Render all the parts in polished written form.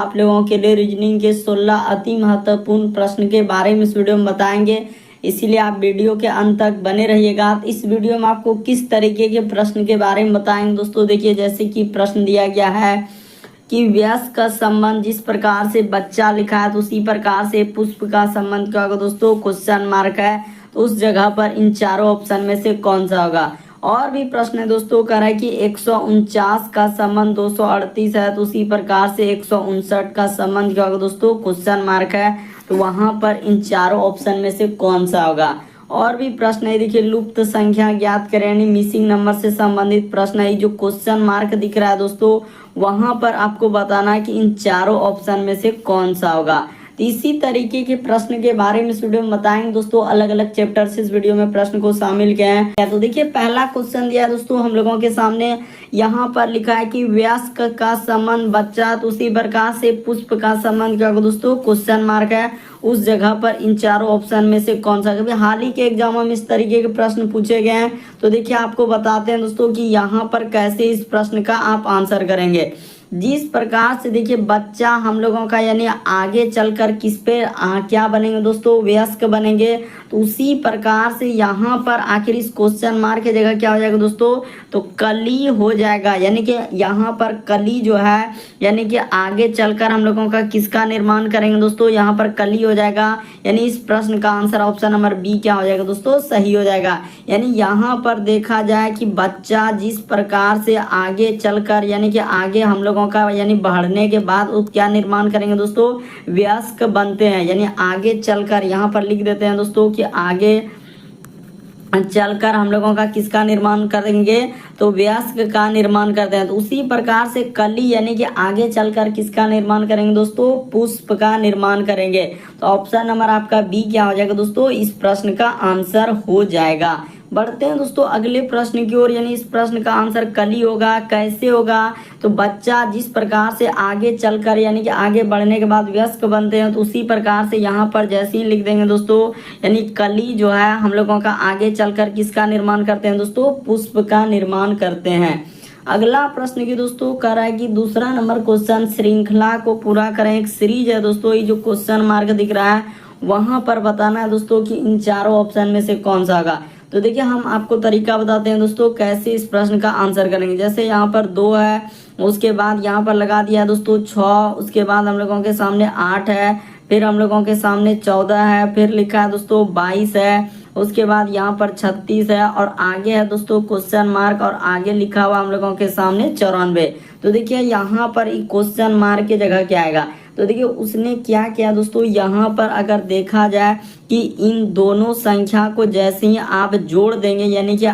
आप लोगों के लिए रीजनिंग के 16 अति महत्वपूर्ण प्रश्न के बारे में इस वीडियो में बताएंगे, इसीलिए आप वीडियो के अंत तक बने रहिएगा। इस वीडियो में आपको किस तरीके के प्रश्न के बारे में बताएंगे दोस्तों। देखिए, जैसे कि प्रश्न दिया गया है कि वयस्क का संबंध जिस प्रकार से बच्चा लिखा है तो उसी प्रकार से पुष्प का संबंध क्या होगा दोस्तों, क्वेश्चन मार्क है, तो उस जगह पर इन चारों ऑप्शन में से कौन सा होगा। और भी प्रश्न है दोस्तों, कह रहा है कि 149 का संबंध 238 है तो उसी प्रकार से 159 का संबंध क्या होगा दोस्तों, क्वेश्चन मार्क है, तो वहां पर इन चारों ऑप्शन में से कौन सा होगा। और भी प्रश्न है, देखिए लुप्त संख्या ज्ञात करें, यानी मिसिंग नंबर से संबंधित प्रश्न है। जो क्वेश्चन मार्क दिख रहा है दोस्तों, वहां पर आपको बताना है कि इन चारों ऑप्शन में से कौन सा होगा। तो इसी तरीके के प्रश्न के बारे में इस वीडियो में बताएंगे दोस्तों। अलग अलग चैप्टर से इस वीडियो में प्रश्न को शामिल किए हैं। तो देखिए, पहला क्वेश्चन दिया है दोस्तों हम लोगों के सामने, यहाँ पर लिखा है कि वयस्क का संबंध बच्चा, तो उसी प्रकार से पुष्प का संबंध क्या होगा दोस्तों, क्वेश्चन मार्क है, उस जगह पर इन चारों ऑप्शन में से कौन सा। कभी हाल ही के एग्जामों में इस तरीके के प्रश्न पूछे गए हैं, तो देखिए आपको बताते हैं दोस्तों कि यहाँ पर कैसे इस प्रश्न का आप आंसर करेंगे। जिस प्रकार से देखिए बच्चा हम लोगों का यानी आगे चलकर किस पे क्या बनेंगे दोस्तों, वयस्क बनेंगे, तो उसी प्रकार से यहाँ पर आखिर इस क्वेश्चन मार्क की जगह क्या हो जाएगा दोस्तों, तो कली हो जाएगा। यानी कि यहाँ पर कली जो है यानी कि आगे चलकर हम लोगों का किसका निर्माण करेंगे दोस्तों, यहाँ पर कली हो जाएगा। यानी इस प्रश्न का आंसर ऑप्शन नंबर बी क्या हो जाएगा दोस्तों, सही हो जाएगा। यानी यहाँ पर देखा जाए कि बच्चा जिस प्रकार से आगे चलकर यानी कि आगे हम लोगों का यानी बढ़ने के बाद वो क्या निर्माण करेंगे दोस्तों, वयस्क बनते हैं। यानी आगे चलकर यहाँ पर लिख देते हैं दोस्तों कि आगे चलकर हम लोगों का किसका निर्माण करेंगे, तो वयस्क का निर्माण करते हैं। तो उसी प्रकार से कली यानी कि आगे चलकर किसका निर्माण करेंगे दोस्तों, पुष्प का निर्माण करेंगे। तो ऑप्शन नंबर आपका बी क्या हो जाएगा दोस्तों, इस प्रश्न का आंसर हो जाएगा। बढ़ते हैं दोस्तों अगले प्रश्न की ओर। यानी इस प्रश्न का आंसर कली होगा, कैसे होगा, तो बच्चा जिस प्रकार से आगे चलकर यानी कि आगे बढ़ने के बाद वयस्क बनते हैं, तो उसी प्रकार से यहाँ पर जैसे ही लिख देंगे दोस्तों, यानी कली जो है हम लोगों का आगे चलकर किसका निर्माण करते हैं दोस्तों, पुष्प का निर्माण करते हैं। अगला प्रश्न की दोस्तों कह रहा है कि दूसरा नंबर क्वेश्चन, श्रृंखला को पूरा करें। एक सीरीज है दोस्तों, ये जो क्वेश्चन मार्क दिख रहा है वहां पर बताना है दोस्तों कि इन चारों ऑप्शन में से कौन सा होगा। तो देखिए हम आपको तरीका बताते हैं दोस्तों कैसे इस प्रश्न का आंसर करेंगे। जैसे यहाँ पर 2 है, उसके बाद यहाँ पर लगा दिया है दोस्तों 6, उसके बाद हम लोगों के सामने 8 है, फिर हम लोगों के सामने 14 है, फिर लिखा है दोस्तों 22 है, उसके बाद यहाँ पर 36 है, और आगे है दोस्तों क्वेश्चन मार्क, और आगे लिखा हुआ हम लोगों के सामने 94। तो देखिए यहाँ पर क्वेश्चन मार्क की जगह क्या आएगा, तो देखिए उसने क्या किया दोस्तों, यहाँ पर अगर देखा जाए कि इन दोनों संख्या को जैसे ही आप जोड़ देंगे, यानी कि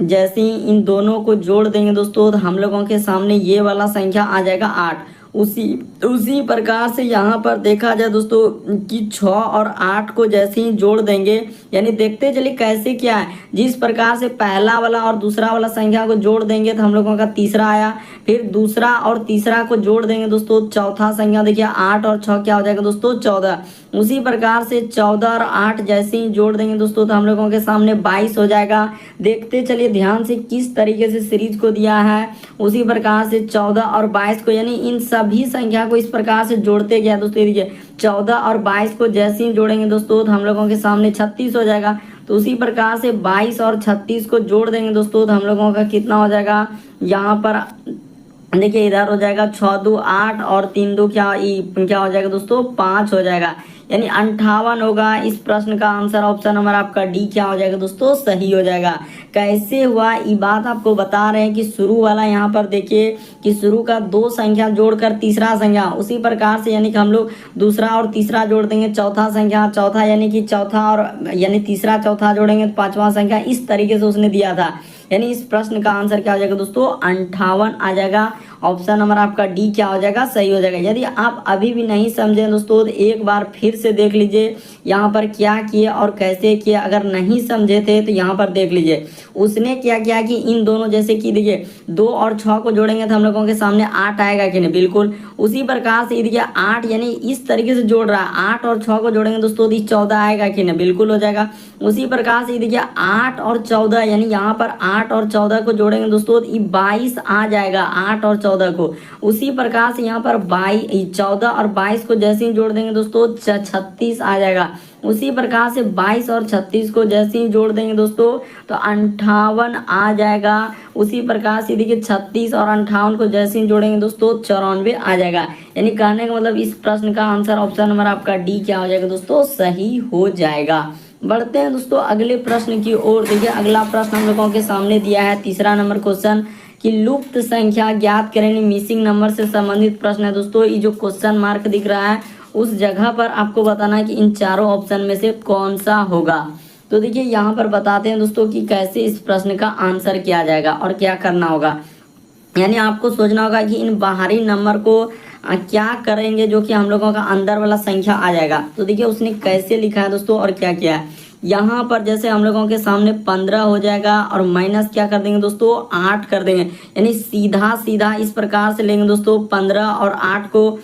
जैसे ही इन दोनों को जोड़ देंगे दोस्तों, तो हम लोगों के सामने ये वाला संख्या आ जाएगा 8। उसी प्रकार से यहाँ पर देखा जाए दोस्तों कि 6 और 8 को जैसे ही जोड़ देंगे, यानी देखते चलिए कैसे क्या है। जिस प्रकार से पहला वाला और दूसरा वाला संख्या को जोड़ देंगे तो हम लोगों का तीसरा आया, फिर दूसरा और तीसरा को जोड़ देंगे दोस्तों, चौथा संख्या देखिए 8 और 6 क्या हो जाएगा दोस्तों, 14। उसी प्रकार से 14 और 8 जैसे ही जोड़ देंगे दोस्तों, तो हम लोगों के सामने 22 हो जाएगा। देखते चलिए ध्यान से किस तरीके से सीरीज को दिया है। उसी प्रकार से 14 और 22 को यानी इन सभी संख्या को इस प्रकार से जोड़ते गया दोस्तों। देखिए 14 और 22 को जैसे ही जोड़ेंगे दोस्तों, तो हम लोगों के सामने 36 हो जाएगा। तो उसी प्रकार से 22 और 36 को जोड़ देंगे दोस्तों, तो हम लोगों का कितना हो जाएगा, यहाँ पर देखिए इधर हो जाएगा 6 2 8 और 3 2 क्या हो जाएगा दोस्तों, 5 हो जाएगा। यानी 58 होगा। इस प्रश्न का आंसर ऑप्शन नंबर आपका डी क्या हो जाएगा दोस्तों, सही हो जाएगा। कैसे हुआ ये बात आपको बता रहे हैं कि शुरू वाला यहाँ पर देखिए कि शुरू का 2 संख्या जोड़कर तीसरा संख्या, उसी प्रकार से यानी कि हम लोग दूसरा और तीसरा जोड़ देंगे, चौथा संख्या, चौथा यानी कि चौथा और यानी तीसरा चौथा जोड़ेंगे तो 5वां संख्या, इस तरीके से उसने दिया था। यानी इस प्रश्न का आंसर क्या हो जाएगा दोस्तों, 58 आ जाएगा। ऑप्शन नंबर आपका डी क्या हो जाएगा, सही हो जाएगा। यदि आप अभी भी नहीं समझे दोस्तों, तो एक बार फिर से देख लीजिए यहाँ पर क्या किए और कैसे किए। अगर नहीं समझे थे तो यहाँ पर देख लीजिए उसने क्या किया कि इन दोनों जैसे कि देखिए 2 और 6 को जोड़ेंगे तो हम लोगों के सामने 8 आएगा कि नहीं, बिल्कुल। उसी प्रकार से देखिए 8 यानी इस तरीके से जोड़ रहा है, 8 और 6 को जोड़ेंगे दोस्तों तो 14 आएगा कि नहीं, बिल्कुल हो जाएगा। उसी प्रकार से देखिए 8 और 14 यानी यहाँ पर 8 और 14 को जोड़ेंगे दोस्तों तो 22 आ जाएगा। 8 और 14 14 को। उसी प्रकार से यहाँ पर 14 और 22 को जैसे ही जोड़ देंगे दोस्तों 36 आ जाएगा। उसी प्रकार से 22 और 36 को जैसे ही जोड़ देंगे दोस्तों तो 58 आ जाएगा। उसी प्रकार से देखिए 36 और 58 को जैसे ही जोड़ेंगे दोस्तों 94 आ जाएगा। यानी कहने का मतलब इस प्रश्न का आंसर ऑप्शन नंबर आपका डी क्या हो जाएगा दोस्तों, सही हो जाएगा। बढ़ते हैं दोस्तों अगले प्रश्न की ओर। देखिए अगला प्रश्न हम लोगों के सामने दिया है तीसरा नंबर क्वेश्चन कि लुप्त संख्या ज्ञात करें, मिसिंग नंबर से संबंधित प्रश्न है दोस्तों। ये जो क्वेश्चन मार्क दिख रहा है उस जगह पर आपको बताना है कि इन चारों ऑप्शन में से कौन सा होगा। तो देखिए यहाँ पर बताते हैं दोस्तों कि कैसे इस प्रश्न का आंसर किया जाएगा और क्या करना होगा। यानी आपको सोचना होगा कि इन बाहरी नंबर को क्या करेंगे जो कि हम लोगों का अंदर वाला संख्या आ जाएगा। तो देखिए उसने कैसे लिखा है दोस्तों और क्या किया है। यहाँ पर जैसे हम लोगों के सामने 15 हो जाएगा और माइनस क्या कर देंगे दोस्तों 8 कर देंगे। यानी सीधा सीधा इस प्रकार से लेंगे दोस्तों 15 और 8 को।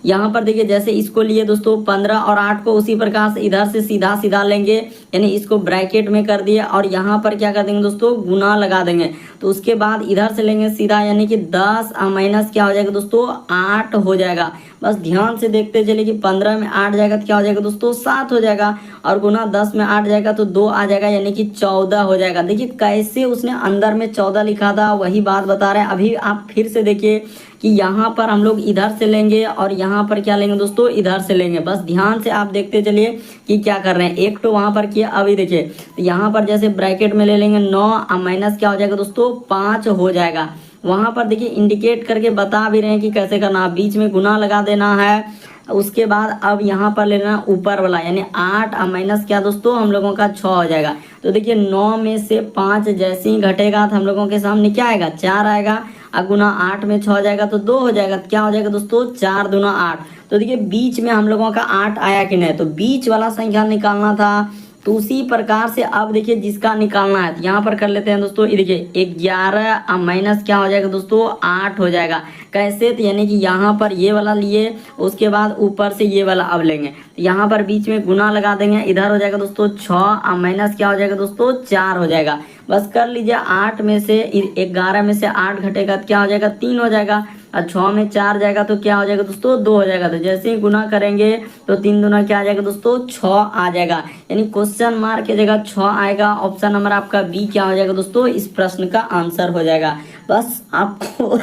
यहाँ पर देखिए जैसे इसको लिए दोस्तों 15 और 8 को, उसी प्रकार से इधर से सीधा सीधा लेंगे यानी इसको ब्रैकेट में कर दिए और यहाँ पर क्या कर देंगे दोस्तों गुना लगा देंगे। तो उसके बाद इधर से लेंगे सीधा यानी कि 10 माइनस क्या हो जाएगा दोस्तों 8 हो जाएगा। बस ध्यान से देखते चलिए कि 15 में 8 जाएगा तो क्या हो जाएगा दोस्तों 7 हो जाएगा और गुना 10 में 8 जाएगा तो 2 आ जाएगा यानी कि 14 हो जाएगा। देखिए कैसे उसने अंदर में 14 लिखा था वही बात बता रहे हैं। अभी आप फिर से देखिए कि यहाँ पर हम लोग इधर से लेंगे और यहाँ पर क्या लेंगे दोस्तों इधर से लेंगे। बस ध्यान से आप देखते चलिए कि क्या कर रहे हैं। एक तो वहाँ पर किया, अभी देखिए तो यहाँ पर जैसे ब्रैकेट में ले लेंगे 9 माइनस क्या हो जाएगा दोस्तों 5 हो जाएगा। वहाँ पर देखिए इंडिकेट करके बता भी रहे हैं कि कैसे करना, बीच में गुना लगा देना है। उसके बाद अब यहाँ पर लेना ऊपर वाला यानी 8 माइनस क्या दोस्तों हम लोगों का 6 हो जाएगा। तो देखिए 9 में से 5 जैसे ही घटेगा तो हम लोगों के सामने क्या आएगा 4 आएगा और गुना 8 में 6 हो जाएगा तो 2 हो जाएगा। क्या हो जाएगा दोस्तों 4 दूना 8। तो देखिए बीच में हम लोगों का 8 आया कि नहीं, तो बीच वाला संख्या निकालना था। तो उसी प्रकार से अब देखिए जिसका निकालना है तो यहाँ पर कर लेते हैं दोस्तों। ये देखिए 11 माइनस क्या हो जाएगा दोस्तों 8 हो जाएगा। कैसे, तो यानी कि यहाँ पर ये वाला लिए उसके बाद ऊपर से ये वाला अब लेंगे तो यहाँ पर बीच में गुना लगा देंगे। इधर हो जाएगा दोस्तों 6 माइनस क्या हो जाएगा दोस्तों 4 हो जाएगा। बस कर लीजिए 8 में से 11 में से 8 घटेगा तो क्या हो जाएगा 3 हो जाएगा और 6 में 4 जाएगा तो क्या हो जाएगा दोस्तों 2 हो जाएगा। तो जैसे ही गुना करेंगे तो 3 दूना क्या आ जाएगा दोस्तों 6 आ जाएगा। यानी क्वेश्चन मार्क की जगह 6 आएगा। ऑप्शन नंबर आपका बी क्या हो जाएगा दोस्तों, इस प्रश्न का आंसर हो जाएगा। बस आपको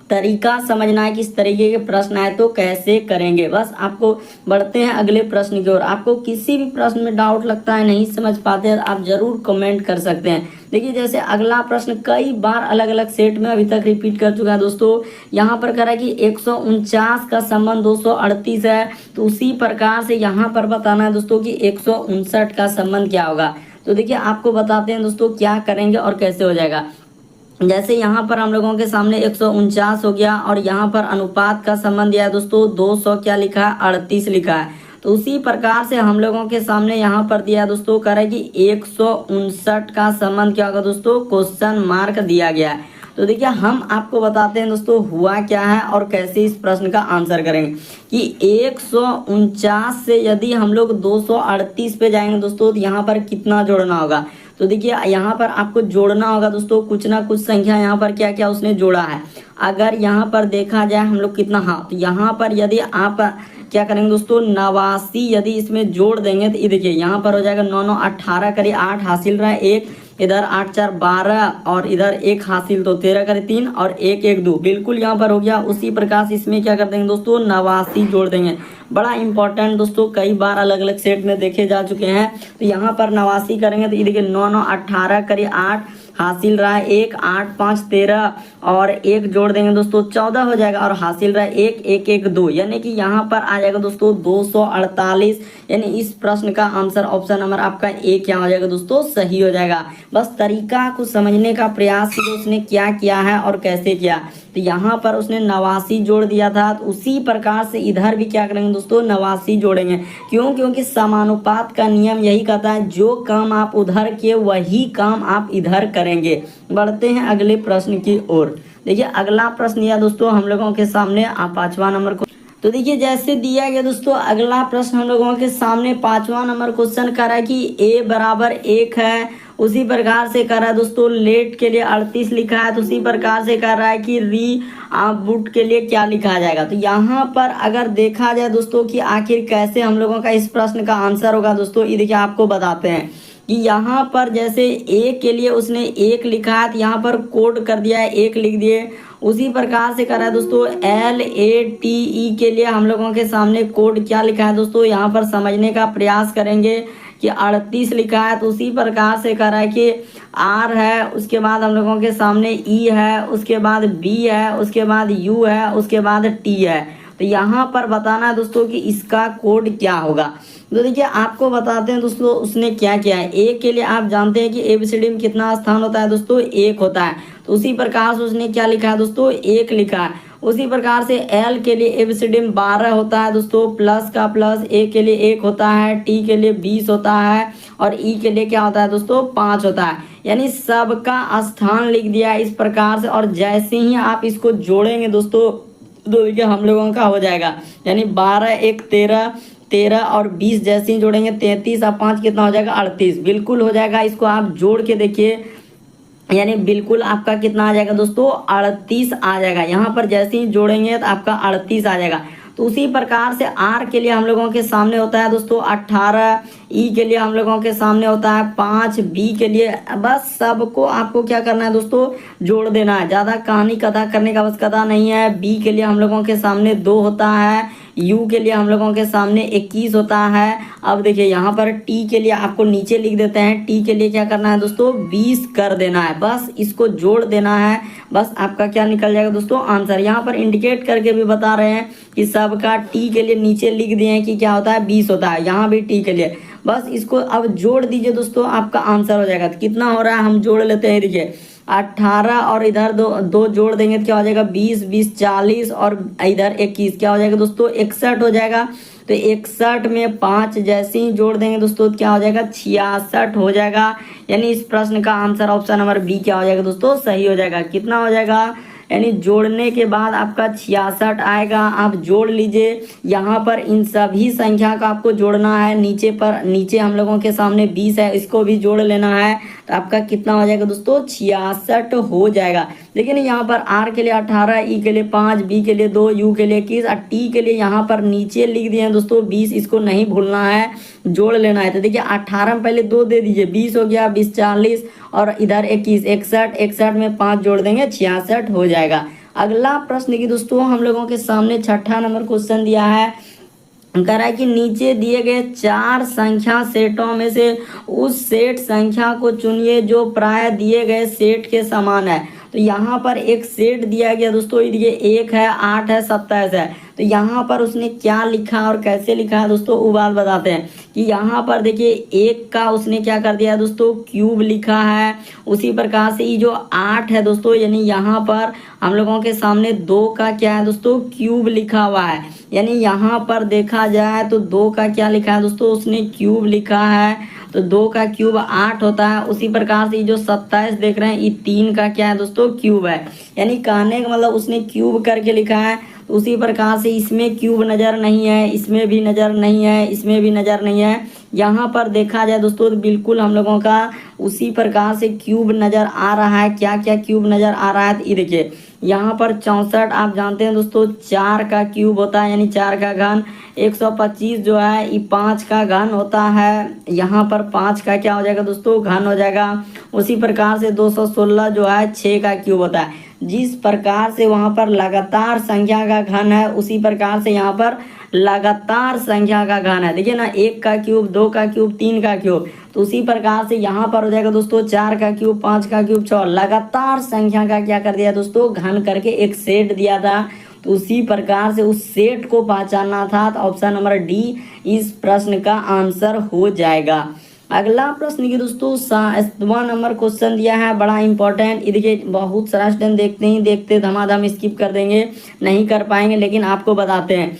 तरीका समझना है कि इस तरीके के प्रश्न आए तो कैसे करेंगे। बस आपको बढ़ते हैं अगले प्रश्न की ओर। आपको किसी भी प्रश्न में डाउट लगता है नहीं समझ पाते हैं आप जरूर कमेंट कर सकते हैं। देखिए जैसे अगला प्रश्न कई बार अलग अलग सेट में अभी तक रिपीट कर चुका है दोस्तों। यहाँ पर कह रहा है कि 149 का संबंध 238 है। तो उसी प्रकार से यहाँ पर बताना है दोस्तों कि 159 का संबंध क्या होगा। तो देखिए आपको बताते हैं दोस्तों क्या करेंगे और कैसे हो जाएगा। जैसे यहाँ पर हम लोगों के सामने 149 हो गया और यहाँ पर अनुपात का संबंध दिया है दोस्तों 200 क्या लिखा है 38 लिखा है। तो उसी प्रकार से हम लोगों के सामने यहाँ पर दिया है दोस्तों कह रहा है कि 159 का संबंध क्या होगा दोस्तों, क्वेश्चन मार्क दिया गया है। तो देखिए हम आपको बताते हैं दोस्तों हुआ क्या है और कैसे इस प्रश्न का आंसर करेंगे कि 149 से यदि हम लोग 238 पे जाएंगे दोस्तों तो यहाँ पर कितना जोड़ना होगा। तो देखिए यहाँ पर आपको जोड़ना होगा दोस्तों कुछ ना कुछ संख्या। यहाँ पर क्या क्या उसने जोड़ा है अगर यहाँ पर देखा जाए हम लोग कितना, हाँ तो यहाँ पर यदि आप क्या करेंगे दोस्तों 89 यदि इसमें जोड़ देंगे तो ये देखिए यहाँ पर हो जाएगा 9 9 18 करिए 8 हासिल रहा है 1, इधर 8 4 12 और इधर 1 हासिल तो 13 करे 3 और 1 1 2 बिल्कुल यहाँ पर हो गया। उसी प्रकार से इसमें क्या कर देंगे दोस्तों 89 जोड़ देंगे। बड़ा इंपॉर्टेंट दोस्तों कई बार अलग अलग सेट में देखे जा चुके हैं। तो यहाँ पर 89 करेंगे तो ये देखिए 9 9 18 करिए 8 हासिल रहा है 1 8 5 13 और 1 जोड़ देंगे दोस्तों 14 हो जाएगा और हासिल रहा है 1 1 1 2 यानी कि यहाँ पर आ जाएगा दोस्तों 248। यानी इस प्रश्न का आंसर ऑप्शन नंबर आपका ए क्या हो जाएगा दोस्तों, सही हो जाएगा। बस तरीका को समझने का प्रयास कीजिए उसने क्या किया है और कैसे किया। तो यहाँ पर उसने 89 जोड़ दिया था तो उसी प्रकार से इधर भी क्या करेंगे दोस्तों 89 जोड़ेंगे। क्यों, क्योंकि समानुपात का नियम यही कहता है जो काम आप उधर किए वही काम आप इधर करेंगे। बढ़ते हैं अगले प्रश्न की ओर। देखिए अगला प्रश्न यह दोस्तों हम लोगों के सामने 5वां नंबर को। तो देखिए जैसे दिया गया दोस्तों अगला प्रश्न हम लोगों के सामने 5वां नंबर क्वेश्चन कर रहा है कि a बराबर 1 है उसी प्रकार से कर रहा है दोस्तों लेट के लिए 38 लिखा है, तो उसी प्रकार से कर रहा है कि री बूट के लिए क्या लिखा जाएगा। तो यहाँ पर अगर देखा जाए दोस्तों कि आखिर कैसे हम लोगों का इस प्रश्न का आंसर होगा दोस्तों, ये देखिए आपको बताते हैं कि यहाँ पर जैसे ए के लिए उसने 1 लिखा है, तो यहाँ पर कोड कर दिया है 1 लिख दिए। उसी प्रकार से कर रहा है दोस्तों LATE के लिए हम लोगों के सामने कोड क्या लिखा है दोस्तों, यहाँ पर समझने का प्रयास करेंगे कि 38 लिखा है। तो उसी प्रकार से कर रहा है कि R है, उसके बाद हम लोगों के सामने E है, उसके बाद B है, उसके बाद U है, उसके बाद T है। तो यहाँ पर बताना है दोस्तों कि इसका कोड क्या होगा। तो देखिए आपको बताते हैं दोस्तों उसने क्या किया है। ए के लिए आप जानते हैं कि ABCD में कितना स्थान होता है दोस्तों, 1 होता है। तो उसी प्रकार से उसने क्या लिखा है दोस्तों, 1 लिखा है। उसी प्रकार से L के लिए ABCD में 12 होता है दोस्तों, प्लस का प्लस, A के लिए 1 होता है, T के लिए 20 होता है और E के लिए क्या होता है दोस्तों, 5 होता है। यानी सबका स्थान लिख दिया है इस प्रकार से। और जैसे ही आप इसको जोड़ेंगे दोस्तों तो देखिए हम लोगों का हो जाएगा, यानी 12 1 13, 13 और 20 जैसे ही जोड़ेंगे 33 और 5 कितना हो जाएगा, 38 बिल्कुल हो जाएगा। इसको आप जोड़ के देखिए, यानी बिल्कुल आपका कितना आ जाएगा दोस्तों, 38 आ जाएगा। यहाँ पर जैसे ही जोड़ेंगे तो आपका 38 आ जाएगा। तो उसी प्रकार से R के लिए हम लोगों के सामने होता है दोस्तों 18, E के लिए हम लोगों के सामने होता है 5, B के लिए, बस सबको आपको क्या करना है दोस्तों, जोड़ देना है। ज़्यादा कहानी कथा करने का आवश्यकता नहीं है। B के लिए हम लोगों के सामने 2 होता है, U के लिए हम लोगों के सामने 21 होता है। अब देखिए यहाँ पर T के लिए आपको नीचे लिख देते हैं, T के लिए क्या करना है दोस्तों, 20 कर देना है, बस इसको जोड़ देना है। बस आपका क्या निकल जाएगा दोस्तों, आंसर। यहाँ पर इंडिकेट करके भी बता रहे हैं कि सबका T के लिए नीचे लिख दिए हैं कि क्या होता है, 20 होता है। यहाँ भी T के लिए बस इसको अब जोड़ दीजिए दोस्तों, आपका आंसर हो जाएगा। तो कितना हो रहा है हम जोड़ लेते हैं, देखिए 18 और इधर दो जोड़ देंगे तो क्या हो जाएगा, 20 20 40 और इधर 21 क्या हो जाएगा दोस्तों, 61 हो जाएगा। तो 61 में 5 जैसे ही जोड़ देंगे दोस्तों क्या हो जाएगा, 66 हो जाएगा। यानी इस प्रश्न का आंसर ऑप्शन नंबर बी क्या हो जाएगा दोस्तों, सही हो जाएगा। कितना हो जाएगा, यानी जोड़ने के बाद आपका 66 आएगा। आप जोड़ लीजिए, यहाँ पर इन सभी संख्या का आपको जोड़ना है। नीचे हम लोगों के सामने 20 है, इसको भी जोड़ लेना है। तो आपका कितना हो जाएगा दोस्तों, 66 हो जाएगा। लेकिन यहाँ पर R के लिए 18, E के लिए 5, B के लिए 2, U के लिए 21 और T के लिए यहाँ पर नीचे लिख दिए हैं दोस्तों 20, इसको नहीं भूलना है, जोड़ लेना है। तो देखिए 18 में पहले 2 दे दीजिए, 20 हो गया, 20 40 और इधर 21 61, 61 में 5 जोड़ देंगे 66 हो जाएगा। अगला प्रश्न की दोस्तों हम लोगों के सामने 6ठा नंबर क्वेश्चन दिया है। कह रहा है कि नीचे दिए गए 4 संख्या सेटों में से उस सेट संख्या को चुनिए जो प्राय दिए गए सेट के समान है। तो यहाँ पर एक सेट दिया गया दोस्तों, ये 1 है, 8 है, 27 है। तो यहाँ पर उसने क्या लिखा और कैसे लिखा है दोस्तों, वो बात बताते हैं कि यहाँ पर देखिए 1 का उसने क्या कर दिया है दोस्तों, क्यूब लिखा है। उसी प्रकार से ये जो 8 है दोस्तों, यानी यहाँ पर हम लोगों के सामने 2 का क्या है दोस्तों, क्यूब लिखा हुआ है। यानी यहाँ पर देखा जाए तो 2 का क्या लिखा है दोस्तों, उसने क्यूब लिखा है। तो 2 का क्यूब 8 होता है। उसी प्रकार से ये जो 27 देख रहे हैं, ये 3 का क्या है दोस्तों, क्यूब है। यानी कहने का मतलब उसने क्यूब करके लिखा है। तो उसी प्रकार से इसमें क्यूब नज़र नहीं है, इसमें भी नज़र नहीं है, इसमें भी नज़र नहीं है। यहाँ पर देखा जाए दोस्तों तो बिल्कुल हम लोगों का उसी प्रकार से क्यूब नज़र आ रहा है। क्या क्या क्यूब नज़र आ रहा है, ये देखिए यहाँ पर 64 आप जानते हैं दोस्तों 4 का क्यूब होता है, यानी 4 का घन। 125 जो है ये 5 का घन होता है। यहाँ पर 5 का क्या हो जाएगा दोस्तों, घन हो जाएगा। उसी प्रकार से 216 जो है 6 का क्यूब होता है। जिस प्रकार से वहाँ पर लगातार संख्या का घन है, उसी प्रकार से यहाँ पर लगातार संख्या का घन है। देखिए ना, 1 का क्यूब, 2 का क्यूब, 3 का क्यूब। तो उसी प्रकार से यहाँ पर हो जाएगा दोस्तों 4 का क्यूब, 5 का क्यूब, 6। लगातार संख्या का क्या कर दिया दोस्तों, घन करके एक सेट दिया था। तो उसी प्रकार से उस सेट को पहचानना था। तो ऑप्शन नंबर डी इस प्रश्न का आंसर हो जाएगा। अगला प्रश्न की दोस्तों 7वां नंबर क्वेश्चन दिया है, बड़ा इंपॉर्टेंट। ये देखिए बहुत सारा स्टूडेंट देखते धमाधम स्किप कर देंगे, नहीं कर पाएंगे, लेकिन आपको बताते हैं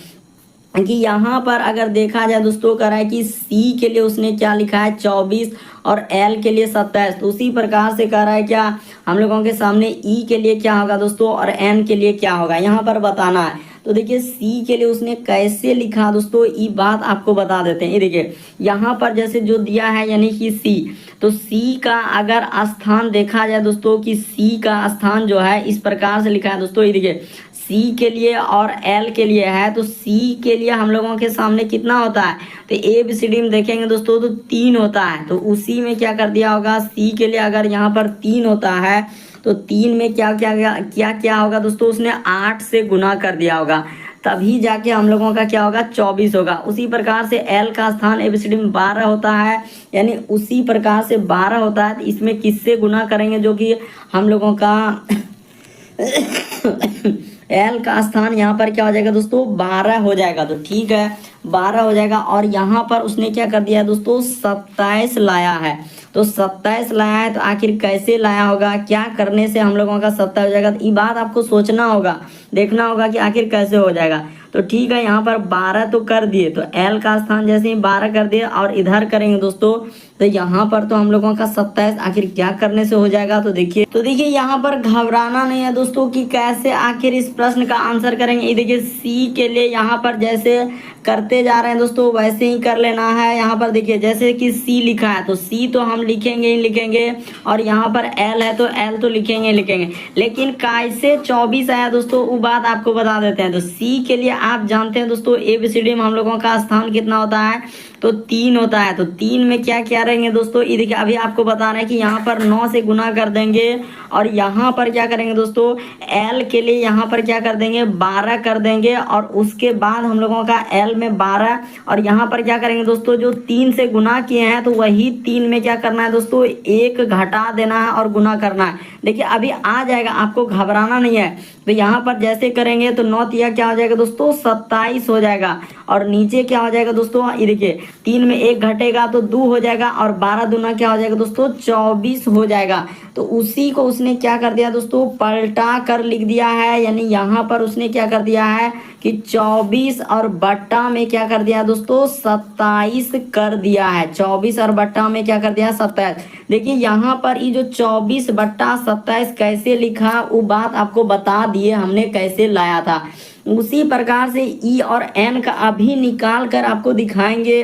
कि यहाँ पर अगर देखा जाए दोस्तों कह रहा है कि सी के लिए उसने क्या लिखा है 24 और एल के लिए 27। तो उसी प्रकार से कह रहा है क्या हम लोगों के सामने ई के लिए क्या होगा दोस्तों और एन के लिए क्या होगा, यहाँ पर बताना है। तो देखिए सी के लिए उसने कैसे लिखा दोस्तों, ये बात आपको बता देते हैं। ये देखिए यहाँ पर जैसे जो दिया है यानी कि सी, तो सी का अगर स्थान देखा जाए दोस्तों कि सी का स्थान जो है इस प्रकार से लिखा है दोस्तों। ये देखिए सी के लिए और एल के लिए है, तो सी के लिए हम लोगों के सामने कितना होता है, तो ए बी सी डी में देखेंगे दोस्तों तो 3 होता है। तो उसी में क्या कर दिया होगा, सी के लिए अगर यहाँ पर 3 होता है तो 3 में क्या क्या क्या क्या क्या होगा दोस्तों, उसने 8 से गुना कर दिया होगा, तभी जाके हम लोगों का क्या होगा 24 होगा। उसी प्रकार से एल का स्थान एबीसीडी में 12 होता है, यानी उसी प्रकार से 12 होता है। तो इसमें किससे गुना करेंगे, जो कि हम लोगों का एल का स्थान यहाँ पर क्या हो जाएगा दोस्तों 12 हो जाएगा। तो ठीक है 12 हो जाएगा। और यहाँ पर उसने क्या कर दिया है दोस्तों 27 लाया है। तो 27 लाया है, तो आखिर कैसे लाया होगा, क्या करने से हम लोगों का 27 हो जाएगा, तो ये बात आपको सोचना होगा, देखना होगा कि आखिर कैसे हो जाएगा। तो ठीक है यहाँ पर 12 तो कर दिए, तो एल का स्थान जैसे ही 12 कर दिए और इधर करेंगे दोस्तों तो यहाँ पर तो हम लोगों का 27 आखिर क्या करने से हो जाएगा। तो देखिए यहाँ पर घबराना नहीं है दोस्तों कि कैसे आखिर इस प्रश्न का आंसर करेंगे। ये देखिए सी के लिए यहाँ पर जैसे करते जा रहे हैं दोस्तों वैसे ही कर लेना है। यहाँ पर देखिए जैसे कि सी लिखा है तो सी तो हम लिखेंगे ही लिखेंगे, और यहाँ पर एल है तो एल तो लिखेंगे लिखेंगे, लेकिन कैसे 24 आया दोस्तों वो बात आपको बता देते हैं। तो सी के लिए आप जानते हैं दोस्तों एबीसीडी में हम लोगों का स्थान कितना होता है, तो 3 होता है। तो 3 में क्या क्या रहेंगे दोस्तों, ये देखिए अभी आपको बता रहे हैं कि यहाँ पर 9 से गुना कर देंगे, और यहाँ पर क्या करेंगे दोस्तों एल के लिए यहाँ पर क्या कर देंगे 12 कर देंगे, और उसके बाद हम लोगों का एल में 12, और यहाँ पर क्या करेंगे दोस्तों जो 3 से गुना किए हैं तो वही 3 में क्या करना है दोस्तों 1 घटा देना है और गुना करना है। देखिए अभी आ जाएगा, आपको घबराना नहीं है। तो यहाँ पर जैसे करेंगे तो 9 तिया क्या हो जाएगा दोस्तों 27 हो जाएगा, और नीचे क्या हो जाएगा दोस्तों, ये देखिए 3 में 1 घटेगा तो 2 हो जाएगा, और 12 दूना क्या हो जाएगा दोस्तों 24 हो जाएगा। तो उसी को उसने क्या कर दिया दोस्तों पलटा कर लिख दिया है, यानी यहाँ पर उसने क्या कर दिया है कि 24 और बट्टा में क्या कर दिया दोस्तों 27 कर दिया है। 24 और बट्टा में क्या कर दिया 27। देखिए यहाँ पर ये जो 24 बट्टा 27 कैसे लिखा वो बात आपको बता दिए हमने कैसे लाया था। उसी प्रकार से ई और एन का अभी निकाल कर आपको दिखाएंगे,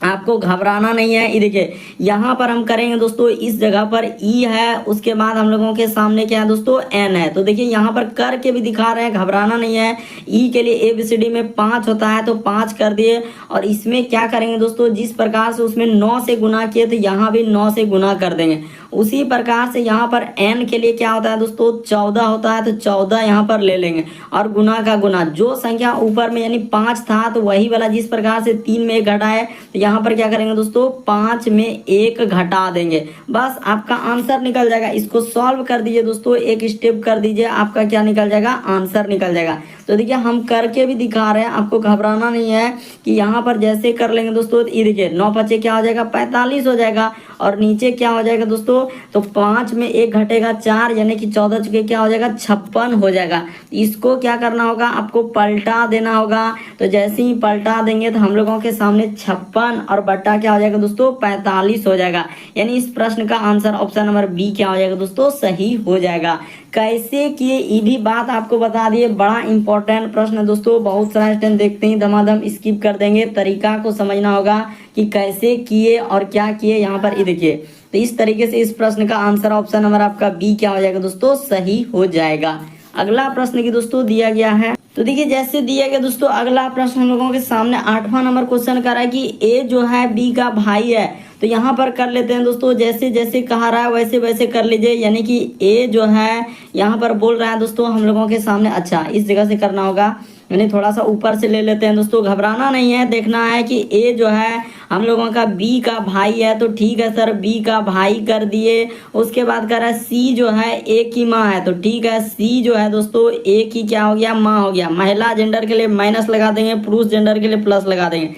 आपको घबराना नहीं है। ये देखिए यहाँ पर हम करेंगे दोस्तों इस जगह पर ई है, उसके बाद हम लोगों के सामने क्या है दोस्तों एन है। तो देखिए यहाँ पर करके भी दिखा रहे हैं, घबराना नहीं है। ई के लिए एबीसीडी में 5 होता है तो 5 कर दिए, और इसमें क्या करेंगे दोस्तों जिस प्रकार से उसमें 9 से गुना किए तो यहाँ भी 9 से गुना कर देंगे। उसी प्रकार से यहाँ पर एन के लिए क्या होता है दोस्तों 14 होता है, तो 14 यहाँ पर ले लेंगे, और गुना का गुना जो संख्या ऊपर में यानी 5 था तो वही वाला जिस प्रकार से 3 में 1 घटा है, तो यहाँ पर क्या करेंगे दोस्तों 5 में 1 घटा देंगे, बस आपका आंसर निकल जाएगा। इसको सॉल्व कर दीजिए दोस्तों, एक स्टेप कर दीजिए, आपका क्या निकल जाएगा आंसर निकल जाएगा। तो देखिए हम करके भी दिखा रहे हैं, आपको घबराना नहीं है कि यहाँ पर जैसे कर लेंगे दोस्तों। ये देखिए 9 5 क्या हो जाएगा 45 हो जाएगा, और नीचे क्या हो जाएगा दोस्तों तो 5 में 1 घटेगा 4, यानी कि 14 चुके क्या हो जाएगा 56 हो जाएगा। इसको क्या करना होगा आपको पलटा देना होगा। तो जैसे ही पलटा देंगे तो हम लोगों के सामने 56 और बट्टा क्या हो जाएगा दोस्तों 45 हो जाएगा, यानी इस प्रश्न का आंसर ऑप्शन नंबर बी क्या हो जाएगा दोस्तों सही हो जाएगा। कैसे किए ये भी बात आपको बता दिए, बड़ा इंपॉर्टेंट प्रश्न है दोस्तों। बहुत सारा स्टूडेंट देखते ही धमाधम स्किप कर देंगे, तरीका को समझना होगा कि कैसे किए और क्या किए। यहाँ पर ये देखिए तो इस तरीके से इस प्रश्न का आंसर ऑप्शन नंबर आपका बी क्या हो जाएगा दोस्तों सही हो जाएगा। अगला प्रश्न की दोस्तों दिया गया है, तो देखिए जैसे दिया गया दोस्तों अगला प्रश्न हम लोगों के सामने 8वां नंबर क्वेश्चन कर रहा है कि ए जो है बी का भाई है। तो यहाँ पर कर लेते हैं दोस्तों, जैसे जैसे कहा रहा है वैसे वैसे कर लीजिए। यानी कि ए जो है यहाँ पर बोल रहा है दोस्तों हम लोगों के सामने, अच्छा इस जगह से करना होगा, यानी थोड़ा सा ऊपर से ले लेते हैं दोस्तों। घबराना नहीं है, देखना है कि ए जो है हम लोगों का बी का भाई है, तो ठीक है सर बी का भाई कर दिए। उसके बाद कर रहा है सी जो है ए की माँ है, तो ठीक है सी जो है दोस्तों ए की क्या हो गया माँ हो गया। महिला जेंडर के लिए माइनस लगा देंगे, पुरुष जेंडर के लिए प्लस लगा देंगे।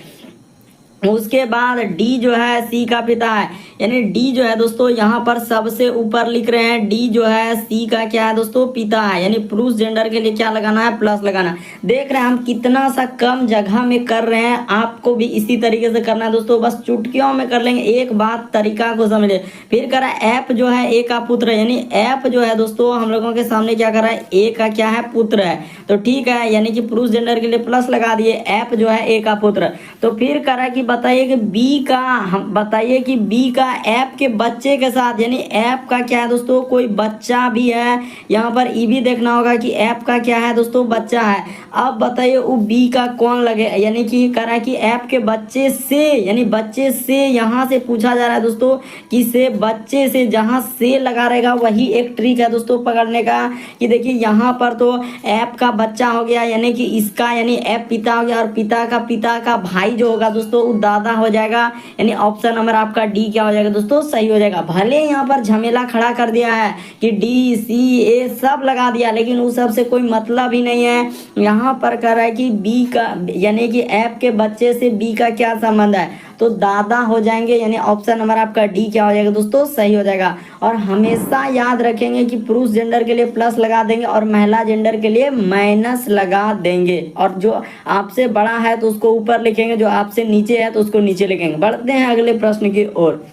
उसके बाद डी जो है सी का पिता है, यानी डी जो है दोस्तों यहाँ पर सबसे ऊपर लिख रहे हैं, डी जो है सी का क्या है दोस्तों, पिता है। यानी पुरुष जेंडर के लिए क्या लगाना है, प्लस लगाना है। देख रहे हैं हम कितना सा कम जगह में कर रहे हैं, आपको भी इसी तरीके से करना है दोस्तों, बस चुटकियों में कर लेंगे। एक बात तरीका को समझे। फिर करा एफ जो है ए का पुत्र है, यानी एफ जो है दोस्तों हम लोगों के सामने क्या कर रहा है, ए का क्या है, पुत्र है। तो ठीक है, यानी कि पुरुष जेंडर के लिए प्लस लगा दिए, एफ जो है ए का पुत्र। तो फिर करा कि बताइए कि बी का, हम बताइए कि बी का एफ के बच्चे के साथ, यानी एफ का क्या है दोस्तों, कोई बच्चा भी है। यहाँ पर ई भी देखना होगा कि एफ का क्या है दोस्तों, बच्चा है। अब बताइए वो बी का कौन लगे, यानी कि करा कि एफ के बच्चे से, यानी बच्चे से यहाँ से पूछा जा रहा है दोस्तों कि से बच्चे से, जहाँ से लगा रहेगा वही एक ट्रिक है दोस्तों पकड़ने का। कि देखिए यहाँ पर तो एफ का बच्चा हो गया, यानी कि इसका, यानी एफ पिता हो गया, और पिता का भाई जो होगा दोस्तों वो दादा हो जाएगा। यानी ऑप्शन नंबर आपका डी क्या हो जाएगा दोस्तों, सही हो जाएगा। भले यहाँ पर झमेला खड़ा कर दिया है कि डी सी ए सब लगा दिया, लेकिन उस सब से कोई मतलब ही नहीं है। यहाँ पर कह रहा है कि बी का, यानी कि एफ के बच्चे से बी का क्या संबंध है, तो दादा हो जाएंगे। यानी ऑप्शन नंबर आपका डी क्या हो जाएगा दोस्तों, सही हो जाएगा। और हमेशा याद रखेंगे कि पुरुष जेंडर के लिए प्लस लगा देंगे और महिला जेंडर के लिए माइनस लगा देंगे। और जो आपसे बड़ा है तो उसको ऊपर लिखेंगे, जो आपसे नीचे है तो उसको नीचे लिखेंगे। बढ़ते हैं अगले प्रश्न की ओर।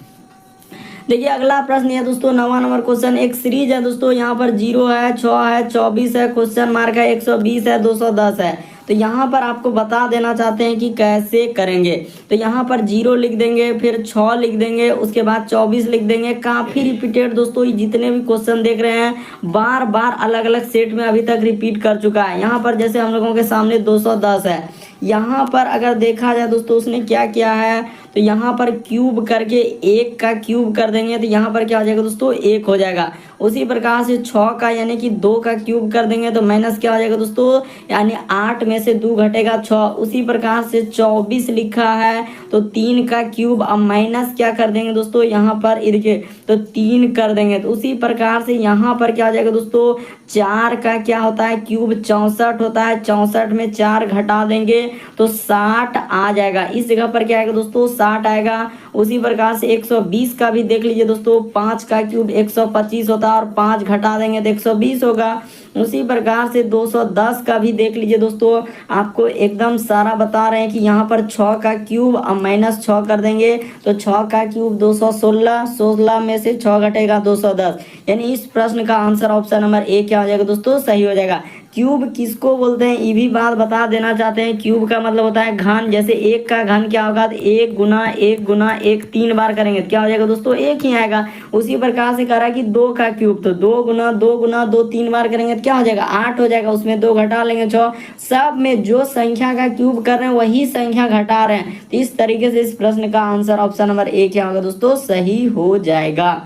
देखिए अगला प्रश्न है दोस्तों 9वां नंबर क्वेश्चन। एक सीरीज है दोस्तों, यहाँ पर 0 है, 6 है, 24 है, क्वेश्चन मार्क है, 120 है, 210 है। तो यहाँ पर आपको बता देना चाहते हैं कि कैसे करेंगे। तो यहाँ पर 0 लिख देंगे, फिर 6 लिख देंगे, उसके बाद 24 लिख देंगे। काफ़ी रिपीटेड दोस्तों, ये जितने भी क्वेश्चन देख रहे हैं बार बार अलग अलग सेट में अभी तक रिपीट कर चुका है। यहाँ पर जैसे हम लोगों के सामने 210 है, यहाँ पर अगर देखा जाए दोस्तों उसने क्या किया है, तो यहाँ पर क्यूब करके 1 का क्यूब कर देंगे, तो यहाँ पर क्या हो जाएगा दोस्तों, 1 हो जाएगा। उसी प्रकार से 6 का यानी कि 2 का क्यूब कर देंगे तो माइनस क्या हो जाएगा दोस्तों, यानी 8 में से 2 घटेगा 6। उसी प्रकार से 24 लिखा है तो 3 का क्यूब, अब माइनस क्या कर देंगे दोस्तों, यहाँ पर देखिए तो 3 कर देंगे। तो उसी प्रकार से यहाँ पर क्या हो जाएगा दोस्तों, 4 का क्या होता है क्यूब, 64 होता है। 64 में 4 घटा देंगे तो 60 आ जाएगा। इस जगह पर क्या आएगा दोस्तों, 60 आएगा। उसी प्रकार से 120 का भी देख लीजिए दोस्तों, 5 का क्यूब 125 होता है और 5 घटा देंगे तो 120 होगा। उसी प्रकार से 210 का भी देख लीजिए दोस्तों, आपको एकदम सारा बता रहे हैं कि यहाँ पर 6 का क्यूब अब माइनस 6 कर देंगे तो 6 का क्यूब 216, 16 में से 6 घटेगा 210। यानी इस प्रश्न का आंसर ऑप्शन नंबर ए क्या हो जाएगा दोस्तों, सही हो जाएगा। क्यूब किसको बोलते हैं ये भी बात बता देना चाहते हैं। क्यूब का मतलब होता है घन। जैसे 1 का घन क्या होगा, तो 1 गुना 1 गुना 1 3 बार करेंगे तो क्या हो जाएगा दोस्तों, 1 ही आएगा। उसी प्रकार से कह रहा है कि 2 का क्यूब, तो 2 गुना 2 गुना 2 3 बार करेंगे तो क्या हो जाएगा, 8 हो जाएगा। उसमें 2 घटा लेंगे 6। सब में जो संख्या का क्यूब कर रहे हैं वही संख्या घटा रहे हैं। तो इस तरीके से इस प्रश्न का आंसर ऑप्शन नंबर ए क्या होगा दोस्तों, सही हो जाएगा।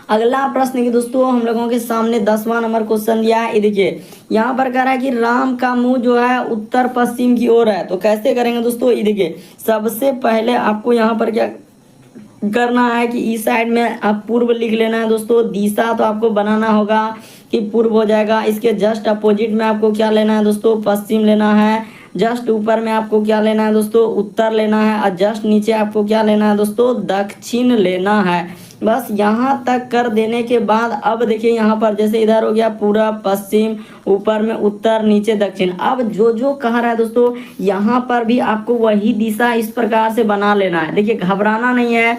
अगला प्रश्न की दोस्तों हम लोगों के सामने 10वां नंबर क्वेश्चन दिया है। ये देखिए यहाँ पर कह रहा है कि राम का मुंह जो है उत्तर पश्चिम की ओर है। तो कैसे करेंगे दोस्तों, ये देखिए सबसे पहले आपको यहाँ पर क्या करना है कि इस साइड में आप पूर्व लिख लेना है दोस्तों। दिशा तो आपको बनाना होगा कि पूर्व हो जाएगा। इसके जस्ट अपोजिट में आपको क्या लेना है दोस्तों, पश्चिम लेना है। जस्ट ऊपर में आपको क्या लेना है दोस्तों, उत्तर लेना है। और जस्ट नीचे आपको क्या लेना है दोस्तों, दक्षिण लेना है। बस यहाँ तक कर देने के बाद अब देखिए यहाँ पर जैसे इधर हो गया पूरा पश्चिम, ऊपर में उत्तर, नीचे दक्षिण। अब जो जो कह रहा है दोस्तों यहाँ पर भी आपको वही दिशा इस प्रकार से बना लेना है। देखिए घबराना नहीं है,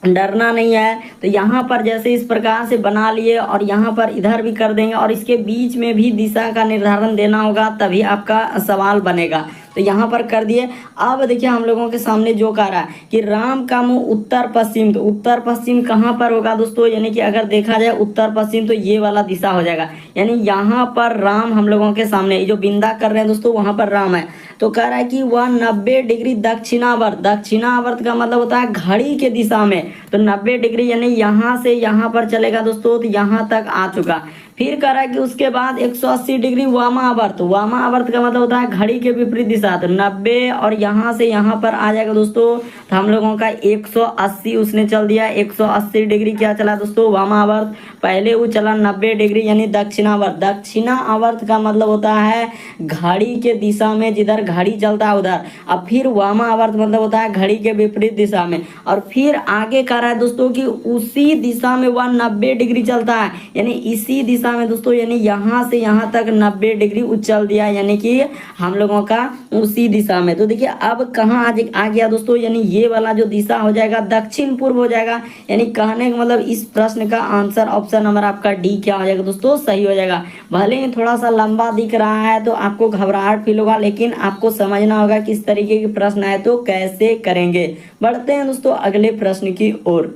डरना नहीं है। तो यहाँ पर जैसे इस प्रकार से बना लिए और यहाँ पर इधर भी कर देंगे और इसके बीच में भी दिशा का निर्धारण देना होगा, तभी आपका सवाल बनेगा। तो यहाँ पर कर दिए। अब देखिए हम लोगों के सामने जो कह रहा है कि राम का मुंह उत्तर पश्चिम, तो उत्तर पश्चिम कहाँ पर होगा दोस्तों, यानी कि अगर देखा जाए उत्तर पश्चिम तो ये वाला दिशा हो जाएगा। यानी यहाँ पर राम हम लोगों के सामने जो बिंदा कर रहे हैं दोस्तों वहाँ पर राम है। तो कह रहा है कि वह 90 डिग्री दक्षिणावर्त, दक्षिणावर्त का मतलब होता है घड़ी के दिशा में। तो 90 डिग्री यानी यहाँ से यहाँ पर चलेगा दोस्तों, तो यहाँ तक आ चुका। फिर कह रहा है कि उसके बाद 180 डिग्री वामावर्त। वामावर्त का मतलब होता है घड़ी के विपरीत दिशा। तो 90 और यहाँ से यहाँ पर आ जाएगा दोस्तों, तो हम लोगों का 180 उसने चल दिया। 180 डिग्री क्या चला दोस्तों, वामावर्त। पहले वो चला 90 डिग्री यानी दक्षिणावर्त। दक्षिणावर्त का मतलब होता है घड़ी के दिशा में, जिधर घड़ी चलता है उधर। अब फिर वामावर्त मतलब होता है घड़ी के विपरीत दिशा में। और फिर आगे कह रहा है दोस्तों कि उसी दिशा में वह 90 डिग्री चलता है, यानी इसी दिशा में दोस्तों, यानी यहाँ से यहाँ तक 90 डिग्री उछल दिया, यानी कि हम लोगों का उसी दिशा में। तो देखिए अब कहाँ आ गया दोस्तों, यानी ये वाला जो दिशा हो जाएगा दक्षिण पूर्व हो जाएगा। यानी कहने का मतलब इस प्रश्न का आंसर ऑप्शन नंबर आपका डी क्या हो जाएगा दोस्तों, सही हो जाएगा। भले ही थोड़ा सा लंबा दिख रहा है तो आपको घबराहट फील होगा, लेकिन आपको समझना होगा किस तरीके के प्रश्न आए तो कैसे करेंगे। बढ़ते हैं दोस्तों अगले प्रश्न की ओर।